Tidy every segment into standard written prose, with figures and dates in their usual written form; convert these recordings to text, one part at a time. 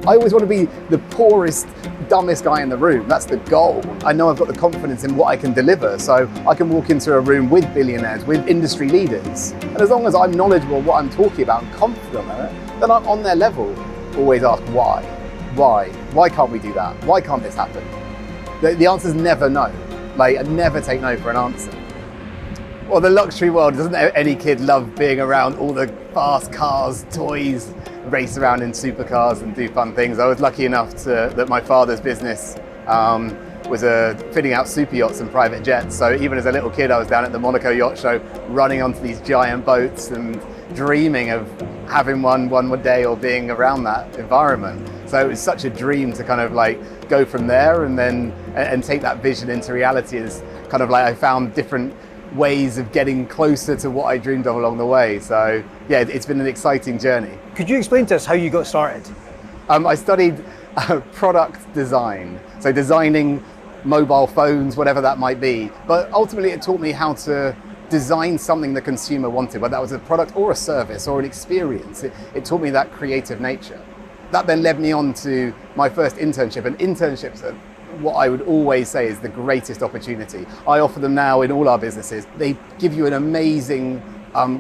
I always want to be the poorest, dumbest guy in the room. That's the goal. I know I've got the confidence in what I can deliver, so I can walk into a room with billionaires, with industry leaders. And as long as I'm knowledgeable of what I'm talking about and confident in it, then I'm on their level. Always ask why. Why? Why can't we do that? Why can't this happen? The answer is never no. Like, I never take no for an answer. Well, the luxury world, doesn't any kid love being around all the fast cars, toys, race around in supercars and do fun things? I was lucky enough that my father's business was fitting out super yachts and private jets. So even as a little kid, I was down at the Monaco Yacht Show, running onto these giant boats and dreaming of having one day or being around that environment. So it was such a dream to kind of like go from there and take that vision into reality. As kind of like I found different ways of getting closer to what I dreamed of along the way. So yeah, it's been an exciting journey. Could you explain to us how you got started? I studied product design, so designing mobile phones, whatever that might be. But ultimately it taught me how to design something the consumer wanted, whether that was a product or a service or an experience. It taught me that creative nature. That then led me on to my first internship, and internships are what I would always say is the greatest opportunity. I offer them now in all our businesses. They give you an amazing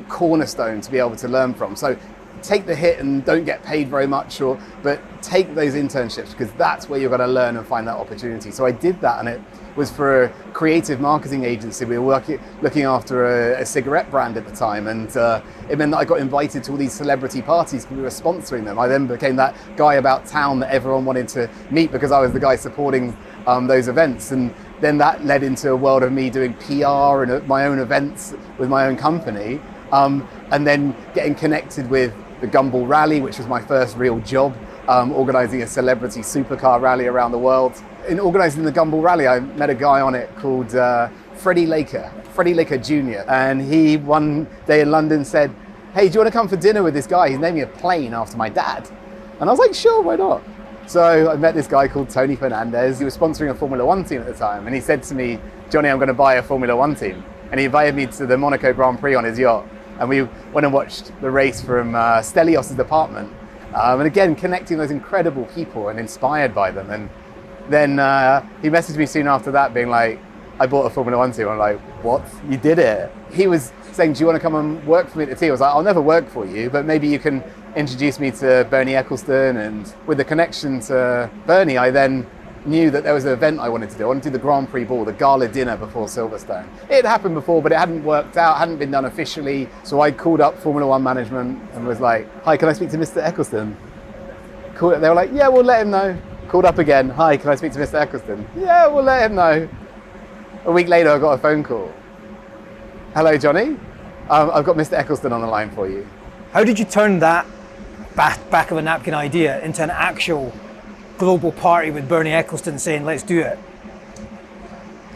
cornerstone to be able to learn from. So take the hit and don't get paid very much, but take those internships, because that's where you're going to learn and find that opportunity. So I did that, and it was for a creative marketing agency. We were looking after a cigarette brand at the time, and it meant that I got invited to all these celebrity parties because we were sponsoring them. I then became that guy about town that everyone wanted to meet because I was the guy supporting those events. And then that led into a world of me doing PR and my own events with my own company, and then getting connected with the Gumball Rally, which was my first real job, organising a celebrity supercar rally around the world. In organising the Gumball Rally, I met a guy on it called Freddie Laker Jr. And he one day in London said, "Hey, do you want to come for dinner with this guy? He's naming a plane after my dad." And I was like, "Sure, why not?" So I met this guy called Tony Fernandez. He was sponsoring a Formula One team at the time. And he said to me, "Johnny, I'm going to buy a Formula One team." And he invited me to the Monaco Grand Prix on his yacht. And we went and watched the race from Stelios' apartment. And again, connecting those incredible people and inspired by them. And then he messaged me soon after that being like, "I bought a Formula One team." I'm like, "What? You did it?" He was saying, "Do you want to come and work for me at the team?" I was like, "I'll never work for you, but maybe you can introduce me to Bernie Ecclestone." And with the connection to Bernie, I then knew that there was an event I wanted to do. I wanted to do the Grand Prix ball, the gala dinner before Silverstone. It had happened before, but it hadn't worked out, hadn't been done officially. So I called up Formula One management and was like, "Hi, can I speak to Mr. Ecclestone?" Cool. They were like, "Yeah, we'll let him know." Called up again. "Hi, can I speak to Mr. Ecclestone?" "Yeah, we'll let him know." A week later, I got a phone call. "Hello, Johnny. I've got Mr. Ecclestone on the line for you." How did you turn that back of a napkin idea into an actual global party with Bernie Ecclestone saying, "Let's do it"?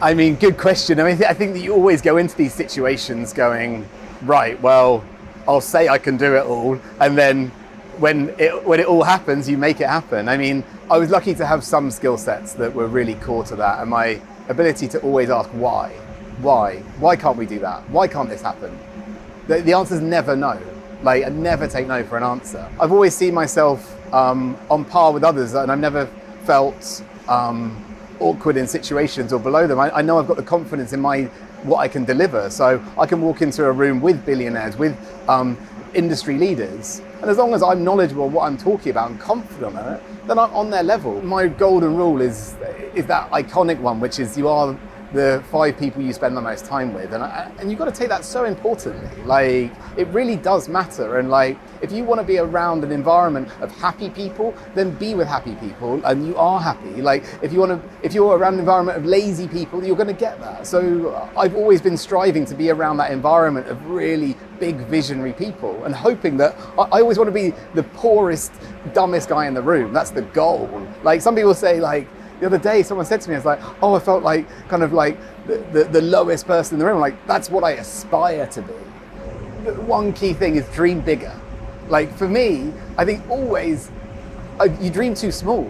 I mean, good question. I mean, I think that you always go into these situations going, right, well, I'll say I can do it all, and then when it all happens, you make it happen. I mean, I was lucky to have some skill sets that were really core to that, and my ability to always ask why can't we do that? Why can't this happen? The answer is never no. Like, I never take no for an answer. I've always seen myself on par with others, and I've never felt awkward in situations or below them. I know I've got the confidence in what I can deliver, so I can walk into a room with billionaires, with industry leaders, and as long as I'm knowledgeable of what I'm talking about and confident in it, then I'm on their level. My golden rule is that iconic one, which is you are the 5 people you spend the most time with, and you've got to take that so importantly. Like, it really does matter, and like, if you want to be around an environment of happy people, then be with happy people, and you are happy. Like, if you're around an environment of lazy people, you're going to get that. So I've always been striving to be around that environment of really big visionary people, and hoping that I always want to be the poorest, dumbest guy in the room. That's the goal. Like, some people say, like, the other day, someone said to me, it's like, "Oh, I felt like kind of like the lowest person in the room." Like, that's what I aspire to be. The one key thing is dream bigger. Like, for me, I think always, you dream too small.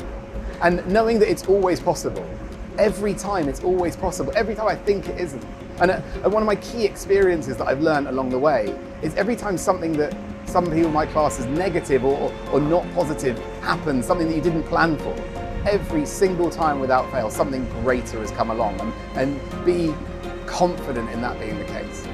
And knowing that it's always possible. Every time it's always possible. Every time I think it isn't. And one of my key experiences that I've learned along the way is every time something that some people might class as negative or not positive happens, something that you didn't plan for, every single time without fail, something greater has come along, and be confident in that being the case.